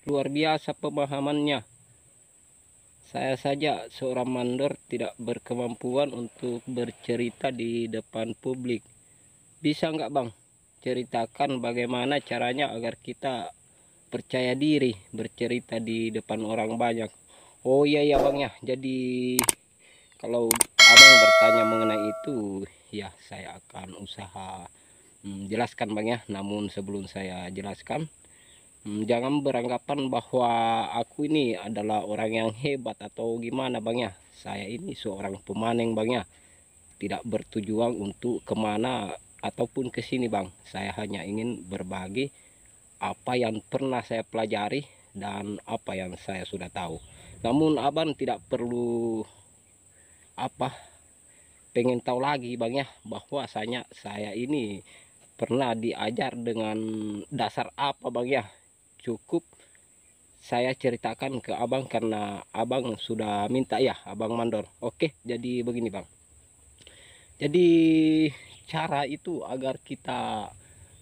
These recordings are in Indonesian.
Luar biasa pemahamannya. Saya saja seorang mandor tidak berkemampuan untuk bercerita di depan publik. Bisa nggak Bang ceritakan bagaimana caranya agar kita percaya diri bercerita di depan orang banyak? Oh iya ya Bang ya, jadi kalau Abang bertanya mengenai itu, ya saya akan usaha jelaskan Bang ya. Namun sebelum saya jelaskan, jangan beranggapan bahwa aku ini adalah orang yang hebat atau gimana Bang ya. Saya ini seorang pemaneng Bang ya, tidak bertujuan untuk kemana ataupun ke sini Bang. Saya hanya ingin berbagi apa yang pernah saya pelajari dan apa yang saya sudah tahu. Namun Abang tidak perlu pengen tahu lagi Bang ya, bahwasanya saya ini pernah diajar dengan dasar apa Bang ya. Cukup saya ceritakan ke Abang karena Abang sudah minta ya, Abang mandor. Oke, jadi begini Bang. Jadi cara itu agar kita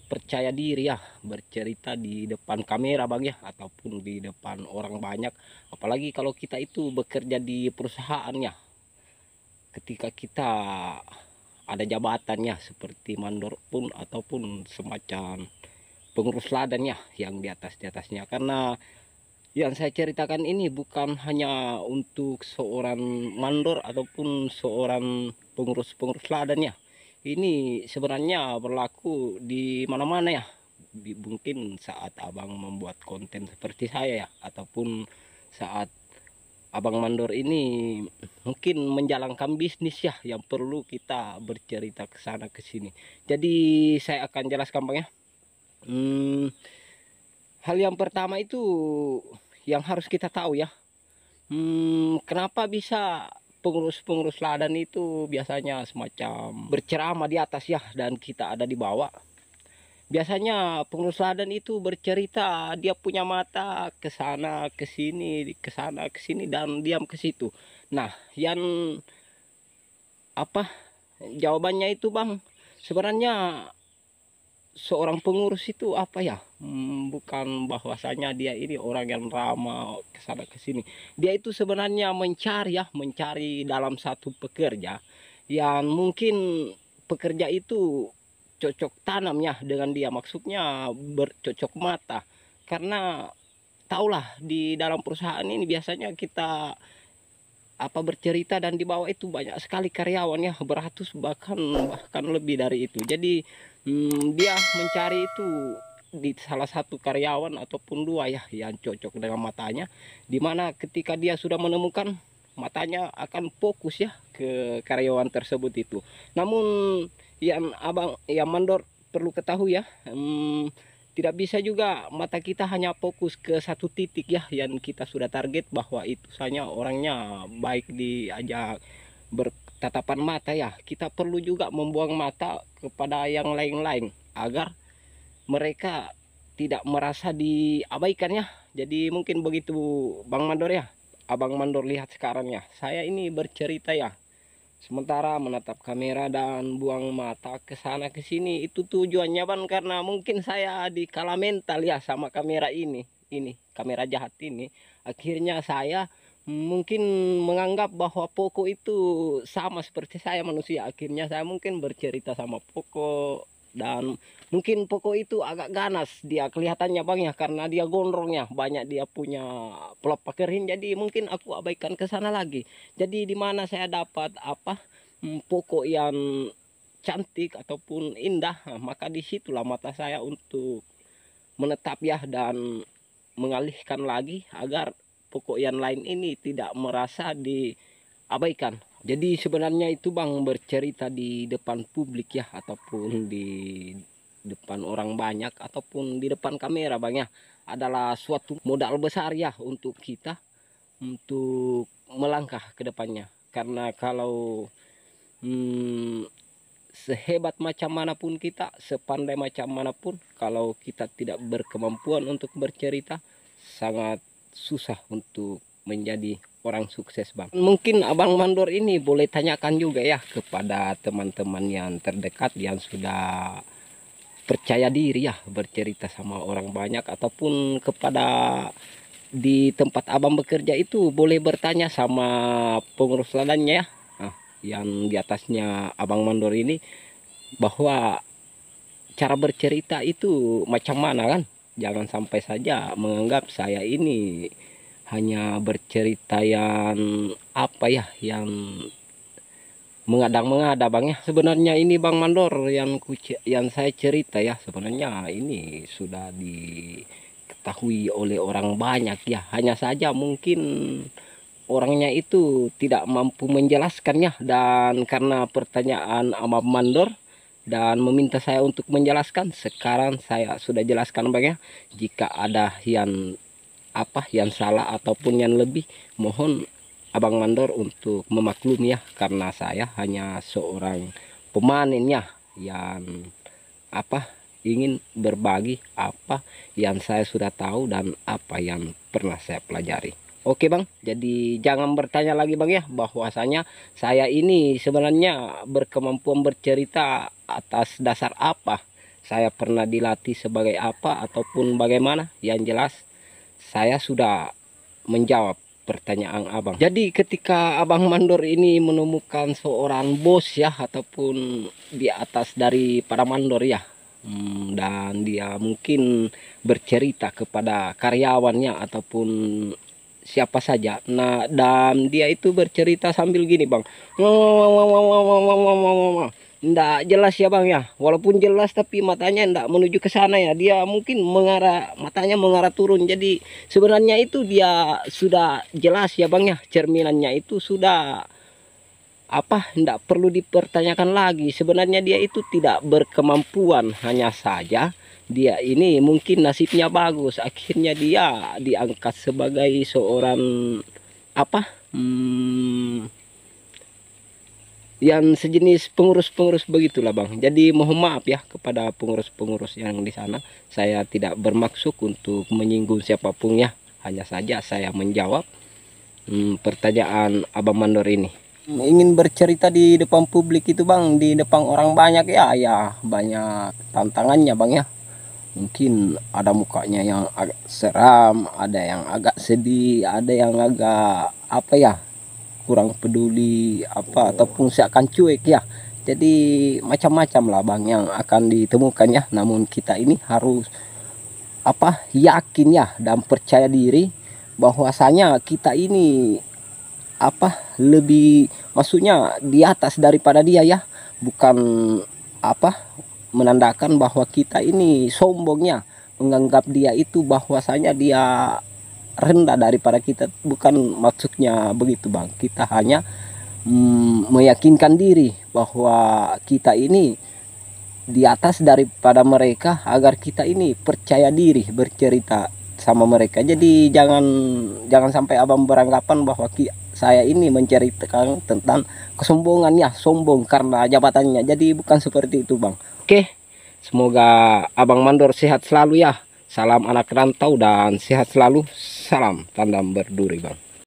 percaya diri ya bercerita di depan kamera Bang ya, ataupun di depan orang banyak. Apalagi kalau kita itu bekerja di perusahaan ya, ketika kita ada jabatannya seperti mandor pun ataupun semacam pengurus ladang ya yang di atasnya. Karena yang saya ceritakan ini bukan hanya untuk seorang mandor ataupun seorang pengurus ladang ya. Ini sebenarnya berlaku di mana-mana ya. Mungkin saat Abang membuat konten seperti saya ya, ataupun saat Abang mandor ini mungkin menjalankan bisnis ya, yang perlu kita bercerita ke sana ke sini. Jadi saya akan jelaskan Bang ya. Hal yang pertama itu yang harus kita tahu ya. Kenapa bisa pengurus-pengurus ladan itu biasanya semacam berceramah di atas ya, dan kita ada di bawah. Biasanya pengurus ladan itu bercerita, dia punya mata ke sana ke sini, ke sana ke sini, dan diam ke situ. Nah, yang jawabannya itu Bang, sebenarnya seorang pengurus itu bukan bahwasanya dia ini orang yang ramah ke sana ke sini. Dia itu sebenarnya mencari dalam satu pekerja yang mungkin pekerja itu cocok tanam ya dengan dia, maksudnya bercocok mata. Karena tahulah di dalam perusahaan ini biasanya kita bercerita, dan di bawah itu banyak sekali karyawan ya, beratus bahkan lebih dari itu. Jadi dia mencari itu di salah satu karyawan ataupun dua ya yang cocok dengan matanya, dimana ketika dia sudah menemukan, matanya akan fokus ya ke karyawan tersebut itu. Namun yang mandor perlu ketahui ya, tidak bisa juga mata kita hanya fokus ke satu titik ya yang kita sudah target, bahwa itu saja orangnya baik diajak bertatapan mata ya. Kita perlu juga membuang mata kepada yang lain-lain agar mereka tidak merasa diabaikan ya. Jadi mungkin begitu Bang Mandor ya. Abang Mandor lihat sekarang ya, saya ini bercerita ya, sementara menatap kamera dan buang mata ke sana ke sini. Itu tujuannya Bang, karena mungkin saya dikala mental ya sama kamera ini kamera jahat ini. Akhirnya saya mungkin menganggap bahwa Poko itu sama seperti saya manusia. Akhirnya saya mungkin bercerita sama Poko, dan mungkin Poko itu agak ganas dia kelihatannya Bang ya, karena dia gondrong ya, banyak dia punya pelopak kering. Jadi mungkin aku abaikan ke sana lagi. Jadi di mana saya dapat pokok yang cantik ataupun indah, maka disitulah mata saya untuk menetap ya, dan mengalihkan lagi agar pokok yang lain ini tidak merasa diabaikan. Jadi sebenarnya itu Bang, bercerita di depan publik ya, ataupun di depan orang banyak, ataupun di depan kamera Bang ya, adalah suatu modal besar ya untuk kita untuk melangkah ke depannya. Karena kalau sehebat macam manapun kita, sepandai macam manapun, kalau kita tidak berkemampuan untuk bercerita, sangat susah untuk menjadi orang sukses Bang. Mungkin Abang Mandor ini boleh tanyakan juga ya kepada teman-teman yang terdekat yang sudah percaya diri ya bercerita sama orang banyak ataupun kepada di tempat abang bekerja itu boleh bertanya sama pengurus ladangnya ya. Nah, yang di atasnya abang mandor ini bahwa cara bercerita itu macam mana kan? Jangan sampai saja menganggap saya ini hanya bercerita yang apa ya, yang mengadang-mengada bang ya. Sebenarnya ini bang mandor yang saya cerita ya, sebenarnya ini sudah diketahui oleh orang banyak ya. Hanya saja mungkin orangnya itu tidak mampu menjelaskannya, dan karena pertanyaan abang mandor dan meminta saya untuk menjelaskan, sekarang saya sudah jelaskan bang ya. Jika ada yang apa yang salah ataupun yang lebih, mohon abang mandor untuk memaklumi ya, karena saya hanya seorang pemanen ya, yang apa ingin berbagi apa yang saya sudah tahu dan apa yang pernah saya pelajari. Oke bang, jadi jangan bertanya lagi bang ya, bahwasanya saya ini sebenarnya berkemampuan bercerita atas dasar apa, saya pernah dilatih sebagai apa ataupun bagaimana. Yang jelas saya sudah menjawab pertanyaan abang. Jadi ketika abang mandor ini menemukan seorang bos ya, ataupun di atas dari para mandor ya, dan dia mungkin bercerita kepada karyawannya ataupun siapa saja. Nah, dan dia itu bercerita sambil gini bang, ndak jelas ya bang ya, walaupun jelas tapi matanya ndak menuju ke sana ya, dia mungkin mengarah, matanya mengarah turun. Jadi sebenarnya itu dia sudah jelas ya bang ya, cerminannya itu sudah apa, ndak perlu dipertanyakan lagi. Sebenarnya dia itu tidak berkemampuan, hanya saja dia ini mungkin nasibnya bagus, akhirnya dia diangkat sebagai seorang apa, yang sejenis pengurus-pengurus begitulah bang. Jadi mohon maaf ya kepada pengurus-pengurus yang di sana, saya tidak bermaksud untuk menyinggung siapapun ya, hanya saja saya menjawab pertanyaan abang mandor ini. Ingin bercerita di depan publik itu bang, di depan orang banyak ya, ya banyak tantangannya bang ya. Mungkin ada mukanya yang agak seram, ada yang agak sedih, ada yang agak apa ya, kurang peduli apa, ataupun seakan cuek ya. Jadi macam-macam lah bang yang akan ditemukan ya. Namun kita ini harus apa, yakin ya dan percaya diri bahwasanya kita ini apa, lebih, maksudnya di atas daripada dia ya. Bukan apa, menandakan bahwa kita ini sombongnya, menganggap dia itu bahwasanya dia rendah daripada kita, bukan maksudnya begitu bang. Kita hanya meyakinkan diri bahwa kita ini di atas daripada mereka, agar kita ini percaya diri bercerita sama mereka. Jadi jangan sampai abang beranggapan bahwa saya ini menceritakan tentang kesombongannya, sombong karena jabatannya. Jadi bukan seperti itu bang. Oke, semoga abang mandor sehat selalu ya. Salam anak rantau dan sehat selalu. Salam tandem berduri bang.